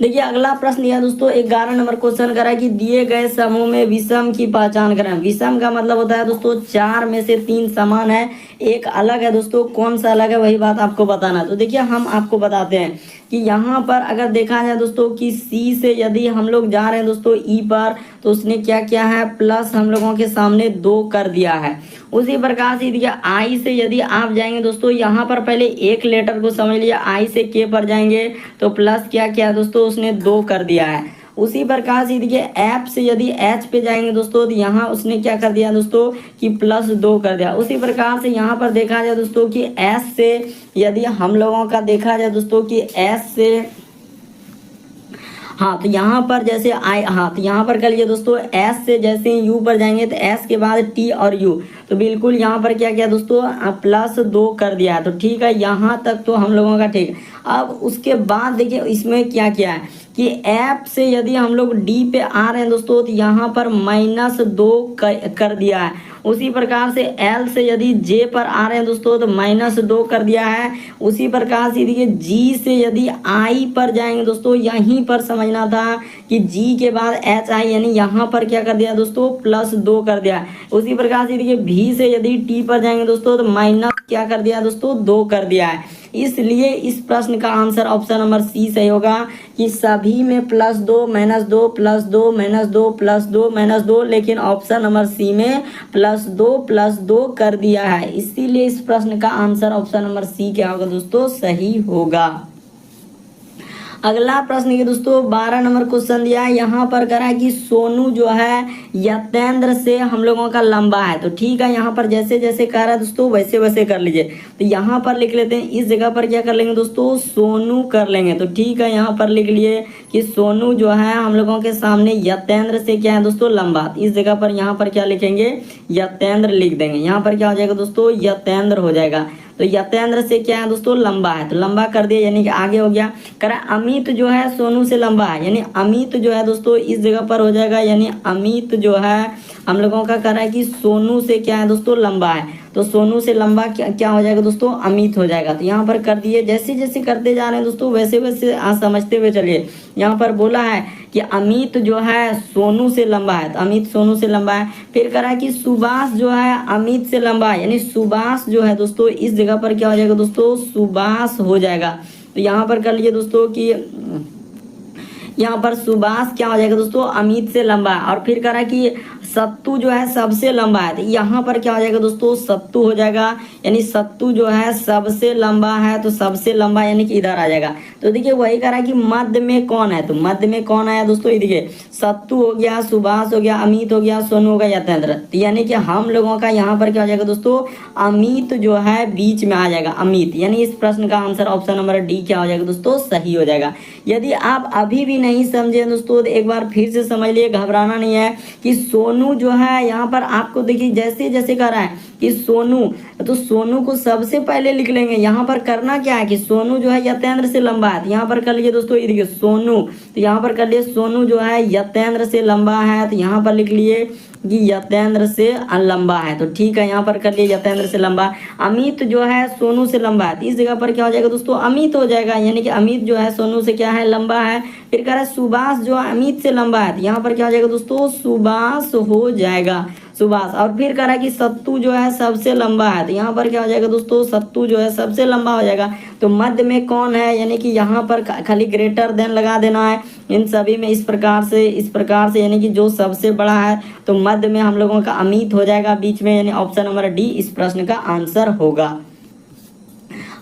देखिए अगला प्रश्न यह दोस्तों 11 नंबर क्वेश्चन करा कि दिए गए समूह में विषम की पहचान करें। विषम का मतलब होता है दोस्तों 4 में से 3 समान है, एक अलग है दोस्तों। कौन सा अलग है वही बात आपको बताना। तो देखिए हम आपको बताते हैं कि यहाँ पर अगर देखा जाए दोस्तों कि सी से यदि हम लोग जा रहे हैं दोस्तों ई पर, तो उसने क्या किया है, प्लस हम लोगों के सामने 2 कर दिया है। उसी प्रकार से देखिए आई से यदि आप जाएंगे दोस्तों, यहाँ पर पहले एक लेटर को समझ लिया, आई से के पर जाएंगे तो प्लस क्या किया दोस्तों, उसने 2 कर दिया है। उसी प्रकार से देखिए ऐप से यदि एच पे जाएंगे दोस्तों, तो यहाँ उसने क्या कर दिया दोस्तों कि +2 कर दिया। उसी प्रकार से यहाँ पर देखा जाए दोस्तों कि एस से यदि हम लोगों का देखा जाए दोस्तों कि एस से, हाँ तो यहाँ पर जैसे आई, हाँ तो यहाँ पर कर लिए दोस्तों एस से जैसे यू पर जाएंगे तो एस के बाद टी और यू, तो बिल्कुल यहाँ पर क्या किया दोस्तों +2 कर दिया है। तो ठीक है, यहाँ तक तो हम लोगों का ठीक है। अब उसके बाद देखिए इसमें क्या किया है कि ऐप से यदि हम लोग डी पे आ रहे हैं दोस्तों, तो यहाँ पर -2 कर दिया है। उसी प्रकार से एल से यदि जे पर आ रहे हैं दोस्तों, तो -2 कर दिया है। उसी प्रकार से देखिए जी से यदि आई पर जाएंगे दोस्तों, यहीं पर समझना था कि जी के बाद एच आई, यानी यहाँ पर क्या कर दिया दोस्तों +2 कर दिया। उसी प्रकार से देखिए भी से यदि टी पर जाएंगे दोस्तों, तो माइनस क्या कर दिया दोस्तों 2 कर दिया है। इसलिए इस प्रश्न का आंसर ऑप्शन नंबर सी सही होगा कि सभी में +2 -2 +2 -2 +2 -2, लेकिन ऑप्शन नंबर सी में +2 कर दिया है। इसीलिए इस प्रश्न का आंसर ऑप्शन नंबर सी क्या होगा दोस्तों, सही होगा। अगला प्रश्न ये दोस्तों 12 नंबर क्वेश्चन दिया है। यहाँ पर करा है कि सोनू जो है यतेंद्र से हम लोगों का लंबा है। तो ठीक है, यहाँ पर जैसे जैसे कह रहा है दोस्तों वैसे वैसे कर लीजिए। तो यहाँ पर लिख लेते हैं, इस जगह पर क्या कर लेंगे दोस्तों, सोनू कर लेंगे। तो ठीक है, यहाँ पर लिख लिए कि सोनू जो है हम लोगों के सामने यतेंद्र से क्या है दोस्तों लंबा। इस जगह पर यहाँ पर क्या लिखेंगे, यतेंद्र लिख देंगे। यहाँ पर क्या हो जाएगा दोस्तों, यतेंद्र हो जाएगा। तो यतेंद्र से क्या है दोस्तों लंबा है, तो लंबा कर दिया, यानी कि आगे हो गया। कह रहा अमित जो है सोनू से लंबा है, यानी अमित जो है दोस्तों इस जगह पर हो जाएगा, यानी अमित जो है हम लोगों का कह रहा है कि सोनू से क्या है दोस्तों लंबा है। तो सोनू से लंबा क्या हो जाएगा दोस्तों, अमित हो जाएगा। तो यहाँ पर कर दिए, जैसे जैसे करते जा रहे हैं दोस्तों वैसे वैसे समझते हुए चलिए। यहाँ पर बोला है कि अमित जो है सोनू से लंबा है, तो अमित सोनू से लंबा है। फिर कह रहा है कि सुभाष जो है अमित से लंबा है, यानी सुभाष जो है दोस्तों इस जगह पर क्या हो जाएगा दोस्तों, सुभाष हो जाएगा। तो यहाँ पर कर लिए दोस्तों कि यहाँ पर सुभाष क्या हो जाएगा दोस्तों, अमित से लंबा है। और फिर कह रहा है कि सत्तू जो है सबसे लंबा है, तो यहाँ पर क्या हो जाएगा दोस्तों, सत्तू हो जाएगा। यानी सत्तू जो है सबसे लंबा है, तो सबसे लंबा यानी कि इधर आ जाएगा। तो देखिए वही कह रहा है कि मध्य में कौन है, तो मध्य में कौन आया दोस्तों, ये देखिए सत्तू हो गया, सुभाष हो गया, अमित हो गया, सोनू हो गया, यतेंद्र। तो यानी कि हम लोगों का यहाँ पर क्या हो जाएगा दोस्तों, अमित जो है बीच में आ जाएगा, अमित। यानी इस प्रश्न का आंसर ऑप्शन नंबर डी क्या हो जाएगा दोस्तों, सही हो जाएगा। यदि आप अभी भी नहीं समझे दोस्तों, तो एक बार फिर से समझ लिए, घबराना नहीं है। कि सोनू जो है यहाँ पर आपको देखिए जैसे जैसे कर रहा है कि सोनू, तो सोनू को सबसे पहले लिख लेंगे। यहाँ पर करना क्या है कि सोनू जो है यतेंद्र से लंबा है, तो यहाँ पर कर लीजिए दोस्तों, ये देखिए सोनू, तो यहाँ पर कर लिए सोनू जो है यतेंद्र से लंबा है, तो यहाँ पर लिख लिए कि यतेंद्र से लंबा है। तो ठीक है, यहाँ पर कर लिए यतेंद्र से लंबा। अमित जो है सोनू से लंबा है, तो इस जगह पर क्या हो जाएगा दोस्तों, अमित हो जाएगा। यानी कि अमित जो है सोनू से क्या है, लंबा है। फिर कह रहा है सुभाष जो है अमित से लंबा है, तो यहाँ पर क्या हो जाएगा दोस्तों, सुभाष हो जाएगा। सुभाष। और फिर कह रहा है कि सत्तू जो है सबसे लंबा है, तो यहाँ पर क्या हो जाएगा दोस्तों, सत्तू जो है सबसे लंबा हो जाएगा। तो मध्य में कौन है, यानी कि यहाँ पर खाली ग्रेटर देन लगा देना है इन सभी में, इस प्रकार से यानी कि जो सबसे बड़ा है तो मध्य में हम लोगों का अमित हो जाएगा बीच में, यानी ऑप्शन नंबर डी इस प्रश्न का आंसर होगा।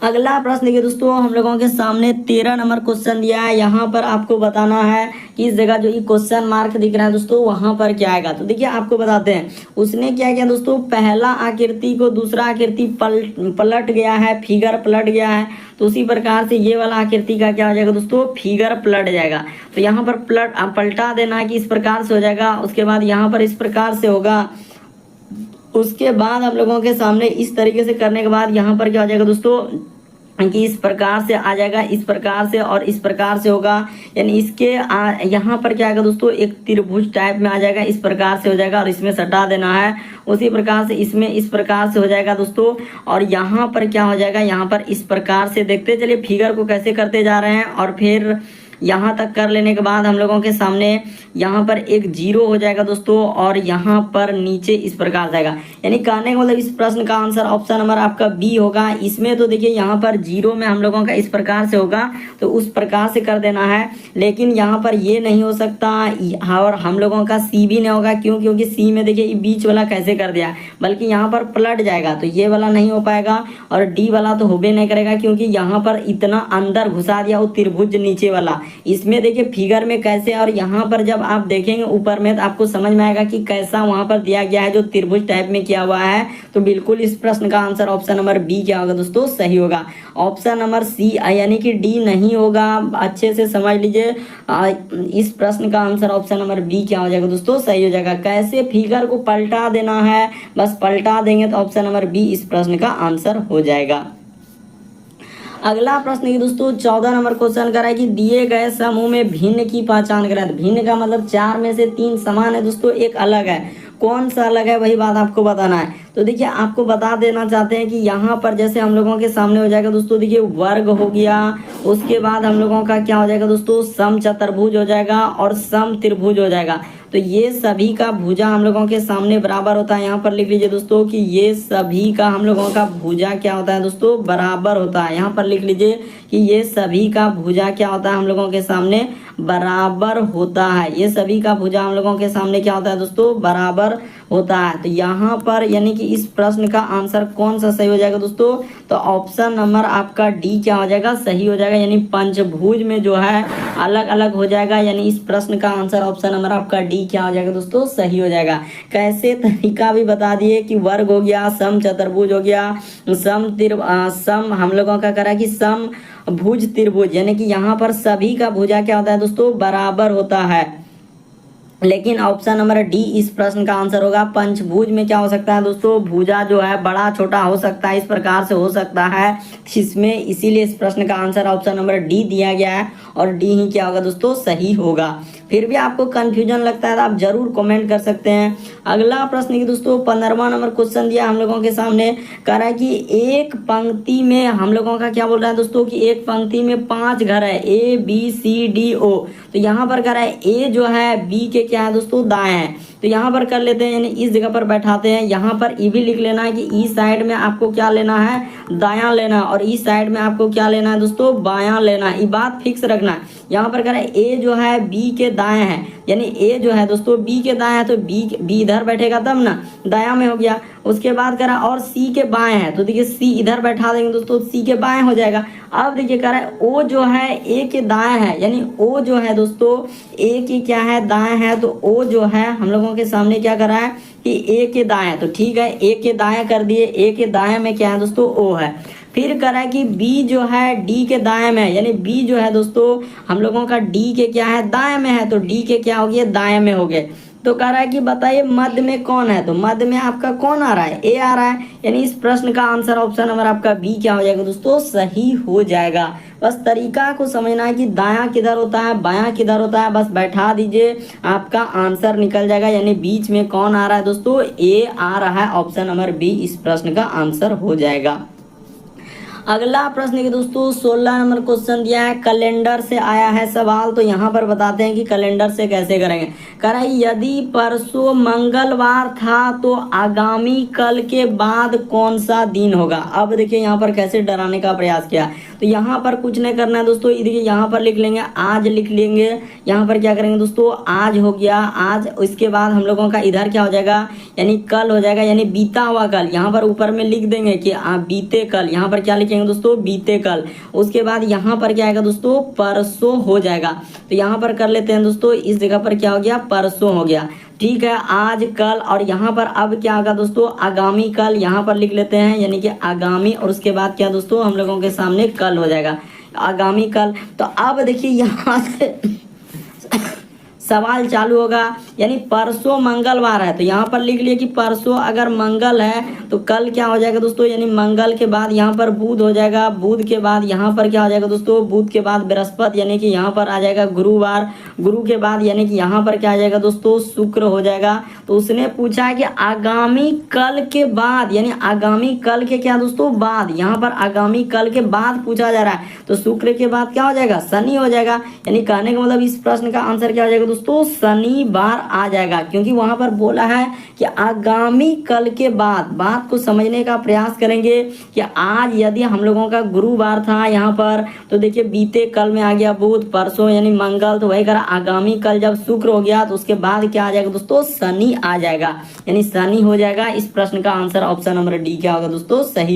अगला प्रश्न देखिए दोस्तों, हम लोगों के सामने 13 नंबर क्वेश्चन दिया है। यहाँ पर आपको बताना है कि इस जगह जो ये क्वेश्चन मार्क दिख रहा है दोस्तों वहाँ पर क्या आएगा। तो देखिए आपको बताते हैं, उसने क्या किया दोस्तों, पहला आकृति को दूसरा आकृति पलट गया है, फिगर पलट गया है, तो उसी प्रकार से ये वाला आकृति का क्या हो जाएगा दोस्तों, फिगर पलट जाएगा। तो यहाँ पर पलटा देना है कि इस प्रकार से हो जाएगा, उसके बाद यहाँ पर इस प्रकार से होगा, उसके बाद हम लोगों के सामने इस तरीके से करने के बाद यहाँ पर क्या हो जाएगा दोस्तों कि इस प्रकार से आ जाएगा, इस प्रकार से और इस प्रकार से होगा, यानी इसके यहाँ पर क्या आएगा दोस्तों, एक त्रिभुज टाइप में आ जाएगा, इस प्रकार से हो जाएगा और इसमें सटा देना है। उसी प्रकार से इसमें इस प्रकार से हो जाएगा दोस्तों, और यहाँ पर क्या हो जाएगा, यहाँ पर इस प्रकार से देखते चलिए फिगर को कैसे करते जा रहे हैं। और फिर यहाँ तक कर लेने के बाद हम लोगों के सामने यहाँ पर एक जीरो हो जाएगा दोस्तों, और यहाँ पर नीचे इस प्रकार जाएगा, यानी कहने का मतलब इस प्रश्न का आंसर ऑप्शन नंबर आपका बी होगा। इसमें तो देखिए यहाँ पर जीरो में हम लोगों का इस प्रकार से होगा, तो उस प्रकार से कर देना है, लेकिन यहाँ पर ये नहीं हो सकता और हम लोगों का सी भी नहीं होगा। क्यों, क्योंकि सी में देखिए बीच वाला कैसे कर दिया, बल्कि यहाँ पर पलट जाएगा, तो ये वाला नहीं हो पाएगा। और डी वाला तो होबे नहीं करेगा, क्योंकि यहाँ पर इतना अंदर घुसा दिया वो त्रिभुज नीचे वाला। इसमें देखिए फिगर में कैसे, और यहाँ पर जब आप देखेंगे ऊपर में तो आपको समझ में आएगा कि कैसा वहां पर दिया गया है, जो त्रिभुज टाइप में किया हुआ है। तो बिल्कुल इस प्रश्न का आंसर ऑप्शन नंबर बी क्या होगा दोस्तों, सही होगा। ऑप्शन नंबर सी यानी कि डी नहीं होगा, अच्छे से समझ लीजिए। इस प्रश्न का आंसर ऑप्शन नंबर बी क्या हो जाएगा दोस्तों, सही हो जाएगा। कैसे फिगर को पलटा देना है, बस पलटा देंगे तो ऑप्शन नंबर बी इस प्रश्न का आंसर हो जाएगा। अगला प्रश्न है दोस्तों 14 नंबर क्वेश्चन कर रहा है कि दिए गए समूह में भिन्न की पहचान करें। भिन्न का मतलब 4 में से 3 समान है दोस्तों, एक अलग है। कौन सा अलग है वही बात आपको बताना है। तो देखिए आपको बता देना चाहते हैं कि यहाँ पर जैसे हम लोगों के सामने हो जाएगा दोस्तों, देखिए वर्ग हो गया, उसके बाद हम लोगों का क्या हो जाएगा दोस्तों, सम चतुर्भुज हो जाएगा और सम त्रिभुज हो जाएगा। तो ये सभी का भुजा हम लोगों के सामने बराबर होता है। यहाँ पर लिख लीजिए दोस्तों कि ये सभी का हम लोगों का भुजा क्या होता है दोस्तों, बराबर होता है। यहाँ पर लिख लीजिए कि ये सभी का भुजा क्या होता है हम लोगों के सामने, बराबर होता है। ये सभी का भुजा हम लोगों के सामने क्या होता है दोस्तों, बराबर होता है। तो यहाँ पर यानी कि इस प्रश्न का आंसर कौन सा सही हो जाएगा दोस्तों, तो ऑप्शन नंबर आपका डी क्या हो जाएगा, सही हो जाएगा। यानी पंचभुज में जो है अलग अलग हो जाएगा, यानी इस प्रश्न का आंसर ऑप्शन नंबर आपका डी क्या हो जाएगा दोस्तों, सही हो जाएगा। कैसे तरीका भी बता दिए कि वर्ग हो गया, सम चतुर्भुज हो गया, सम हम लोगों का करा कि सम भुज त्रिभुज, यानी कि यहाँ पर सभी का भुजा क्या होता है दोस्तों, बराबर होता है। लेकिन ऑप्शन नंबर डी इस प्रश्न का आंसर होगा। पंचभुज में क्या हो सकता है दोस्तों, भुजा जो है बड़ा छोटा हो सकता है, इस प्रकार से हो सकता है इसमें, इसीलिए इस प्रश्न का आंसर ऑप्शन नंबर डी दिया गया है और डी ही क्या होगा दोस्तों, सही होगा। फिर भी आपको कंफ्यूजन लगता है तो आप जरूर कमेंट कर सकते हैं। अगला प्रश्न की दोस्तों 15वां नंबर क्वेश्चन दिया हम लोगों के सामने, कह रहा है कि एक पंक्ति में हम लोगों का क्या बोल रहा है दोस्तों, कि एक पंक्ति में 5 घर है, A B C D O. तो यहाँ पर कह रहा है ए जो है बी के क्या है दोस्तों, दाएं है। तो यहाँ पर कर लेते हैं, यानी इस जगह पर बैठाते हैं। यहाँ पर ई भी लिख लेना है कि ई साइड में आपको क्या लेना है, दायां लेना, और ई साइड में आपको क्या लेना है दोस्तों, बायां लेना। ये बात फिक्स रखना है। यहाँ पर कह रहा है ए जो है बी के दाएं है, यानी ए जो है दोस्तों बी के दाएं है, तो बी इधर बैठेगा तब ना, दायां में हो गया। उसके बाद कह रहा है और सी के बाएं है, तो देखिए सी इधर बैठा देंगे दोस्तों, सी के बाएं हो जाएगा। अब देखिए कह रहा है ओ जो है ए के दाएं है, यानी ओ जो है दोस्तों ए की क्या है, दाएं है। तो ओ जो है हम लोगों के सामने क्या कर रहा है कि ए के दाएं है, तो ठीक है ए के दाएं कर दिए। ए के दाएं में क्या है दोस्तों, ओ है। फिर कह रहा है कि बी जो है डी के दाएं में है, यानी बी जो है दोस्तों हम लोगों का डी के क्या है, दाएं में है, तो डी के क्या हो गए, दाएं में हो गए। तो कह रहा है कि बताइए मध्य में कौन है, तो मध्य में आपका कौन आ रहा है, ए आ रहा है। यानी इस प्रश्न का आंसर ऑप्शन नंबर आपका बी क्या हो जाएगा दोस्तों, सही हो जाएगा। बस तरीका को समझना है कि दायां किधर होता है, बायां किधर होता है, बस बैठा दीजिए, आपका आंसर निकल जाएगा। यानी बीच में कौन आ रहा है दोस्तों, ए आ रहा है। ऑप्शन नंबर बी इस प्रश्न का आंसर हो जाएगा। अगला प्रश्न है दोस्तों 16 नंबर क्वेश्चन दिया है, कैलेंडर से आया है सवाल। तो यहाँ पर बताते हैं कि कैलेंडर से कैसे करेंगे। कह रहा है यदि परसों मंगलवार था तो आगामी कल के बाद कौन सा दिन होगा। अब देखिए यहाँ पर कैसे डराने का प्रयास किया। तो यहाँ पर कुछ नहीं करना है दोस्तों, देखिए यहाँ पर लिख लेंगे आज, लिख लेंगे यहाँ पर क्या करेंगे दोस्तों, आज हो गया आज। इसके बाद हम लोगों का इधर क्या हो जाएगा, यानी कल हो जाएगा, यानी बीता हुआ कल। यहाँ पर ऊपर में लिख देंगे कि बीते कल। यहाँ पर क्या लिखेंगे दोस्तों, बीते कल। उसके बाद यहाँ पर क्या आएगा दोस्तों, परसों हो जाएगा। तो यहाँ पर कर लेते हैं दोस्तों, इस जगह पर क्या हो गया, परसों हो गया। ठीक है, आज कल। और यहाँ पर अब क्या होगा दोस्तों, आगामी कल। यहाँ पर लिख लेते हैं यानी कि आगामी, और उसके बाद क्या दोस्तों हम लोगों के सामने कल हो जाएगा, आगामी कल। तो अब देखिए यहाँ से सवाल चालू होगा, यानी परसों मंगलवार है तो यहाँ पर लिख लिया कि परसों अगर मंगल है तो कल क्या हो जाएगा दोस्तों, यानी मंगल के बाद यहाँ पर बुध हो जाएगा, बुध के बाद यहाँ पर क्या हो जाएगा दोस्तों, बुध के बाद बृहस्पति, यानी कि यहाँ पर आ जाएगा गुरुवार, गुरु के बाद यानी कि यहाँ पर क्या आ जाएगा दोस्तों, शुक्र हो जाएगा। तो उसने पूछा है कि आगामी कल के बाद, यानी आगामी कल के क्या दोस्तों, बाद। यहाँ पर आगामी कल के बाद पूछा जा रहा है, तो शुक्र के बाद क्या हो जाएगा, शनि हो जाएगा। यानी कहने का मतलब इस प्रश्न का आंसर क्या हो जाएगा दोस्तों, शनिवार आ जाएगा, क्योंकि वहां पर बोला है कि आगामी कल के बाद। बात को समझने का प्रयास करेंगे कि आज यदि हम लोगों का गुरुवार था यहाँ पर, तो देखिए बीते कल में आ गया बुध, परसों यानी मंगल, तो वही करा आगामी कल जब शुक्र हो गया तो उसके बाद क्या आ जाएगा दोस्तों, शनि आ जाएगा, यानी शनि हो जाएगा। इस प्रश्न का आंसर ऑप्शन नंबर डी क्या होगा दोस्तों, सही।